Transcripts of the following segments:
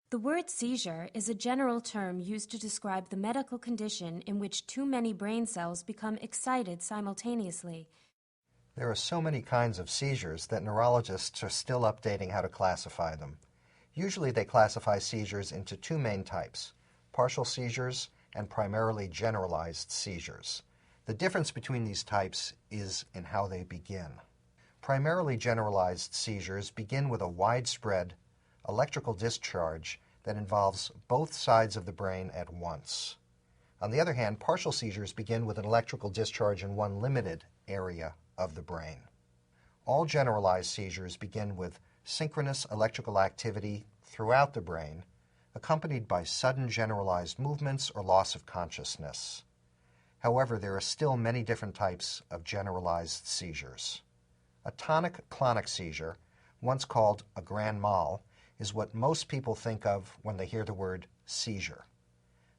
The word seizure is a general term used to describe the medical condition in which too many brain cells become excited simultaneously. There are so many kinds of seizures that neurologists are still updating how to classify them. Usually they classify seizures into two main types, partial seizures and primarily generalized seizures. The difference between these types is in how they begin. Primarily generalized seizures begin with a widespread electrical discharge that involves both sides of the brain at once. On the other hand, partial seizures begin with an electrical discharge in one limited area of the brain. All generalized seizures begin with synchronous electrical activity throughout the brain, accompanied by sudden generalized movements or loss of consciousness. However, there are still many different types of generalized seizures. A tonic-clonic seizure, once called a grand mal, is what most people think of when they hear the word seizure.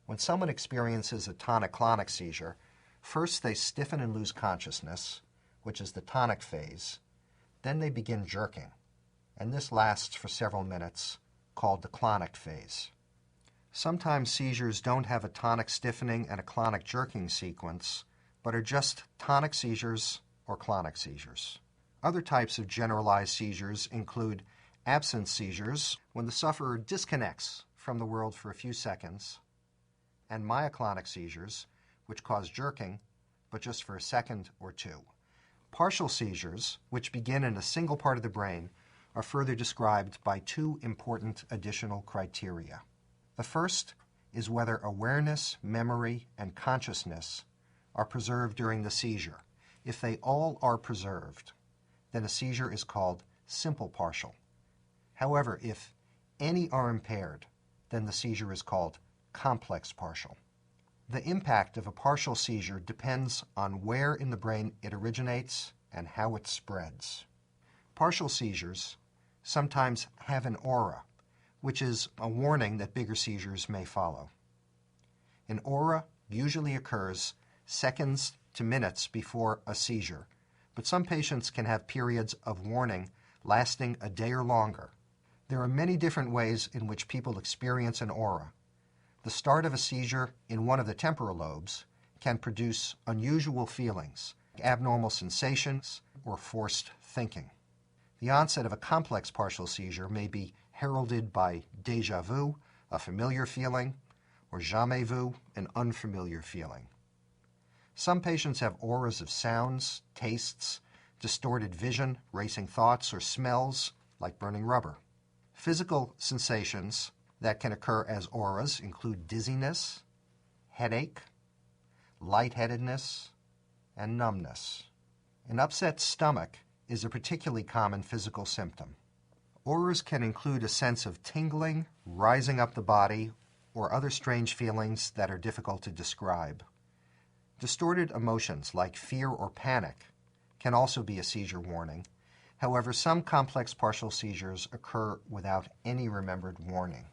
When someone experiences a tonic-clonic seizure, first they stiffen and lose consciousness, which is the tonic phase. Then they begin jerking, and this lasts for several minutes, called the clonic phase. Sometimes seizures don't have a tonic stiffening and a clonic jerking sequence, but are just tonic seizures or clonic seizures. Other types of generalized seizures include absence seizures, when the sufferer disconnects from the world for a few seconds, and myoclonic seizures, which cause jerking, but just for a second or two. Partial seizures, which begin in a single part of the brain, are further described by two important additional criteria. The first is whether awareness, memory, and consciousness are preserved during the seizure. If they all are preserved, then a seizure is called simple partial. However, if any are impaired, then the seizure is called complex partial. The impact of a partial seizure depends on where in the brain it originates and how it spreads. Partial seizures sometimes have an aura, which is a warning that bigger seizures may follow. An aura usually occurs seconds to minutes before a seizure, but some patients can have periods of warning lasting a day or longer. There are many different ways in which people experience an aura. The start of a seizure in one of the temporal lobes can produce unusual feelings, abnormal sensations, or forced thinking. The onset of a complex partial seizure may be heralded by déjà vu, a familiar feeling, or jamais vu, an unfamiliar feeling. Some patients have auras of sounds, tastes, distorted vision, racing thoughts, or smells, like burning rubber. Physical sensations that can occur as auras include dizziness, headache, lightheadedness, and numbness. An upset stomach is a particularly common physical symptom. Auras can include a sense of tingling, rising up the body, or other strange feelings that are difficult to describe. Distorted emotions like fear or panic can also be a seizure warning. However, some complex partial seizures occur without any remembered warning.